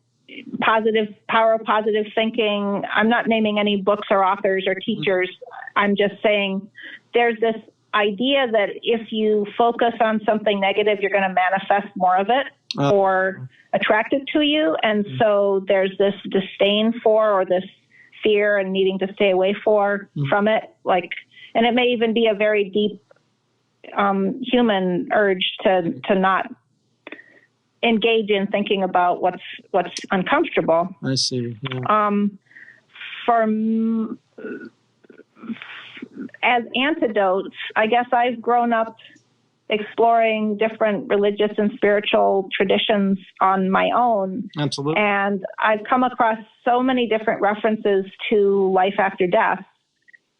[SPEAKER 2] power of positive thinking, I'm not naming any books or authors or teachers, I'm just saying there's this idea that if you focus on something negative, you're going to manifest more of it or attract it to you. And so there's this disdain for, or this fear and needing to stay away from it. And it may even be a very deep human urge to not engage in thinking about what's uncomfortable.
[SPEAKER 1] I see. Yeah.
[SPEAKER 2] As antidotes, I guess I've grown up exploring different religious and spiritual traditions on my own.
[SPEAKER 1] Absolutely.
[SPEAKER 2] And I've come across so many different references to life after death.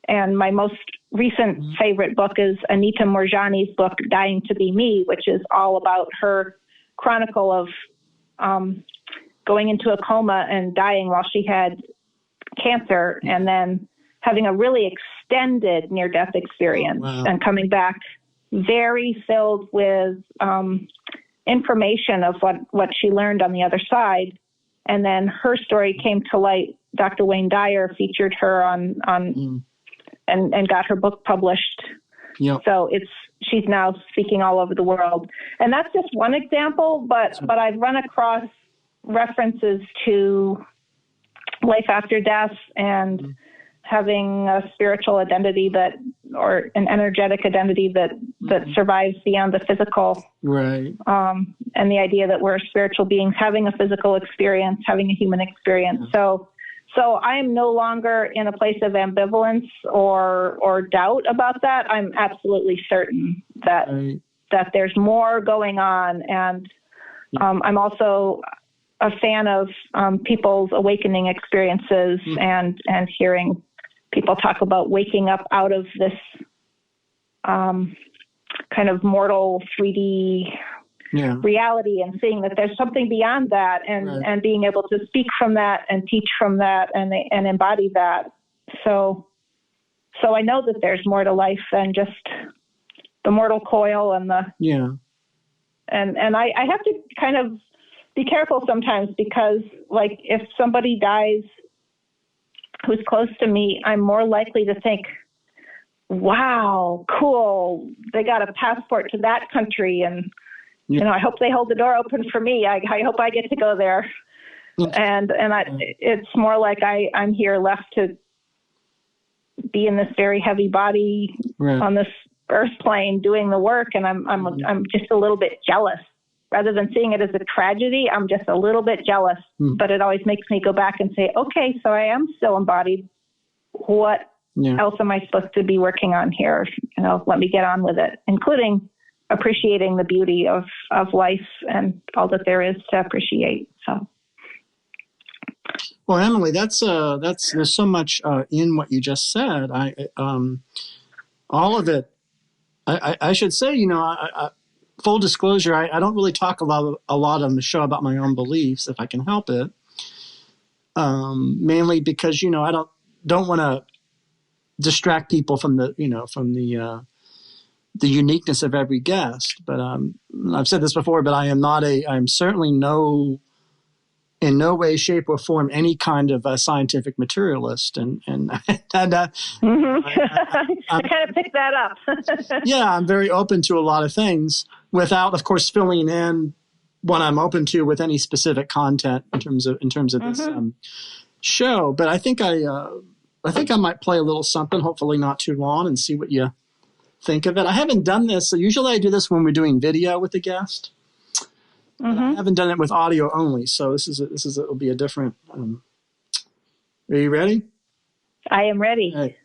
[SPEAKER 2] And my most recent favorite book is Anita Moorjani's book, Dying to Be Me, which is all about her chronicle of going into a coma and dying while she had cancer, and then having a really extended near-death experience and coming back very filled with information of what she learned on the other side. And then her story came to light. Dr. Wayne Dyer featured her on and got her book published.
[SPEAKER 1] Yep.
[SPEAKER 2] So she's now speaking all over the world. And that's just one example, but I've run across references to life after death and having a spiritual identity or an energetic identity that survives beyond the physical.
[SPEAKER 1] Right.
[SPEAKER 2] And the idea that we're spiritual beings having a physical experience, having a human experience. So I am no longer in a place of ambivalence or doubt about that. I'm absolutely certain that there's more going on. And I'm also a fan of people's awakening experiences and hearing people talk about waking up out of this kind of mortal 3D reality and seeing that there's something beyond that, and being able to speak from that and teach from that and embody that. So I know that there's more to life than just the mortal coil and and I have to kind of be careful sometimes, because like if somebody dies who's close to me, I'm more likely to think, wow, cool, they got a passport to that country, and I hope they hold the door open for me. I hope I get to go there. And it's more like I'm here left to be in this very heavy body on this earth plane doing the work, and I'm just a little bit jealous. Rather than seeing it as a tragedy, I'm just a little bit jealous. But it always makes me go back and say, okay, so I am still embodied. What else am I supposed to be working on here? Let me get on with it, including appreciating the beauty of life and all that there is to appreciate. So,
[SPEAKER 1] well, Emily, that's there's so much in what you just said. All of it. I should say, full disclosure, I don't really talk a lot on the show about my own beliefs if I can help it. Mainly because I don't want to distract people from the uniqueness of every guest. But I've said this before, but I'm certainly no in no way, shape, or form any kind of a scientific materialist, and
[SPEAKER 2] I kind of picked that up.
[SPEAKER 1] yeah, I'm very open to a lot of things without, of course, filling in what I'm open to with any specific content in terms of this show. But I think I might play a little something, hopefully not too long, and see what you think of it. I haven't done this. So usually I do this when we're doing video with the guest. I haven't done it with audio only, so it'll be a different. Are you ready?
[SPEAKER 2] I am ready.
[SPEAKER 1] Hey.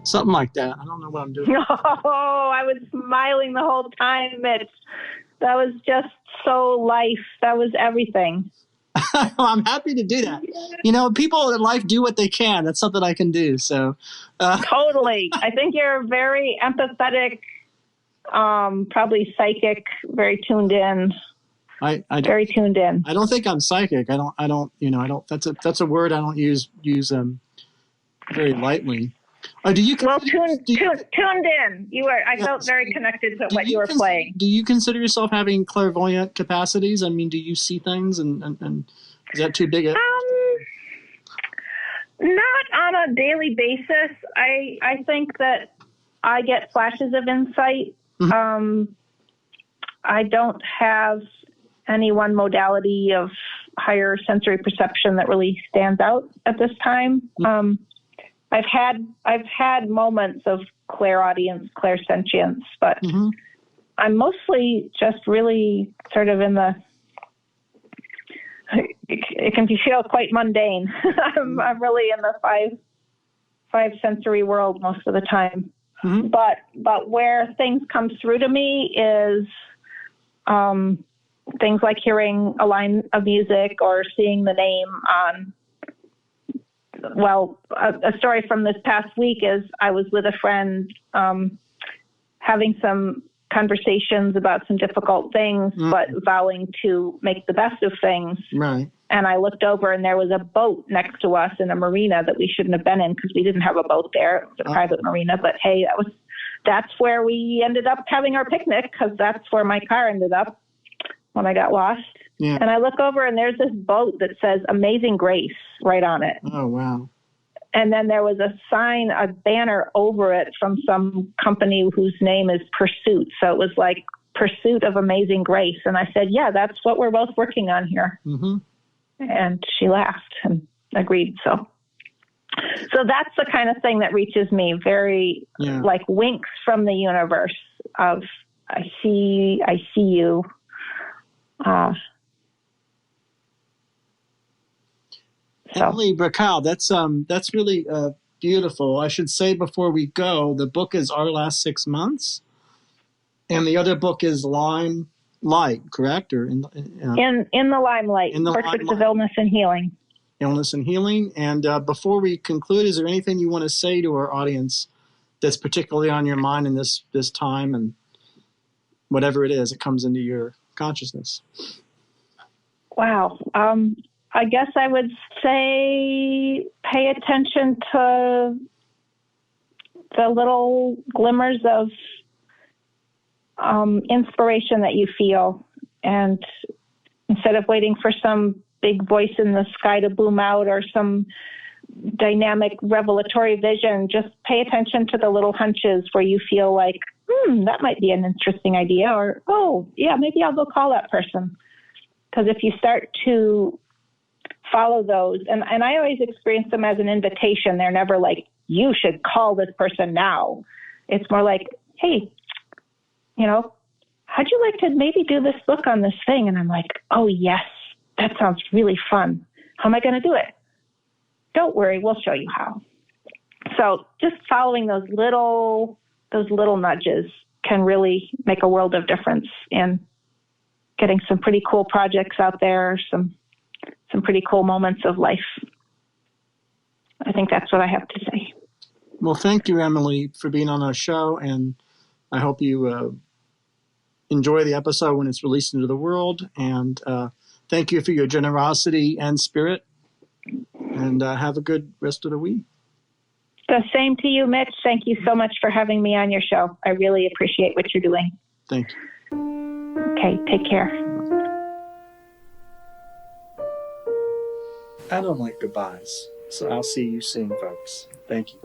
[SPEAKER 1] Something like that. I don't know what I'm doing.
[SPEAKER 2] Oh, I was smiling the whole time, Mitch. That was just so life. That was everything.
[SPEAKER 1] I'm happy to do that. People in life do what they can. That's something I can do. So,
[SPEAKER 2] totally. I think you're very empathetic, probably psychic, very tuned in. Very tuned in.
[SPEAKER 1] I don't think I'm psychic. I don't. That's a word I don't use very lightly. Do you?
[SPEAKER 2] Well, tuned in. You were. I felt very connected to what you were playing.
[SPEAKER 1] Do you consider yourself having clairvoyant capacities? I mean, do you see things, and is that too big a?
[SPEAKER 2] Not on a daily basis. I think that I get flashes of insight. Mm-hmm. I don't have any one modality of higher sensory perception that really stands out at this time. Mm-hmm. I've had moments of clairaudience, clairsentience, but mm-hmm. I'm mostly just really sort of in the. It can feel quite mundane. I'm really in the five sensory world most of the time. Mm-hmm. But where things come through to me is things like hearing a line of music or seeing the name on. Well, a story from this past week is I was with a friend having some conversations about some difficult things, mm-hmm. but vowing to make the best of things.
[SPEAKER 1] Right.
[SPEAKER 2] And I looked over and there was a boat next to us in a marina that we shouldn't have been in because we didn't have a boat there. It was a private marina. But hey, that's where we ended up having our picnic because that's where my car ended up when I got lost. Yeah. And I look over and there's this boat that says Amazing Grace right on it.
[SPEAKER 1] Oh, wow.
[SPEAKER 2] And then there was a sign, a banner over it from some company whose name is Pursuit. So it was like pursuit of amazing grace. And I said, yeah, that's what we're both working on here.
[SPEAKER 1] Mm-hmm.
[SPEAKER 2] And she laughed and agreed. So that's the kind of thing that reaches me, very like winks from the universe of, I see you.
[SPEAKER 1] Emily Bracale, that's really beautiful. I should say before we go, the book is Our Last 6 Months, and the other book is Limelight, correct? Or in the
[SPEAKER 2] Limelight, Portraits of Illness and Healing.
[SPEAKER 1] Illness and Healing. And before we conclude, is there anything you want to say to our audience that's particularly on your mind in this time, and whatever it is that comes into your consciousness?
[SPEAKER 2] Wow. I guess I would say pay attention to the little glimmers of inspiration that you feel. And instead of waiting for some big voice in the sky to boom out or some dynamic revelatory vision, just pay attention to the little hunches where you feel like, that might be an interesting idea, or, oh, yeah, maybe I'll go call that person. Because if you start to follow those, and I always experience them as an invitation. They're never like, you should call this person now. It's more like, hey, how'd you like to maybe do this book on this thing? And I'm like, oh, yes, that sounds really fun. How am I going to do it? Don't worry, we'll show you how. So just following those little nudges can really make a world of difference in getting some pretty cool projects out there, some pretty cool moments of life. I think that's what I have to say.
[SPEAKER 1] Well, thank you, Emily, for being on our show, and I hope you enjoy the episode when it's released into the world. And thank you for your generosity and spirit, and have a good rest of the week.
[SPEAKER 2] The same to you, Mitch. Thank you so much for having me on your show. I really appreciate what you're doing.
[SPEAKER 1] Thank you.
[SPEAKER 2] Okay, take care.
[SPEAKER 1] I don't like goodbyes, so I'll see you soon, folks. Thank you.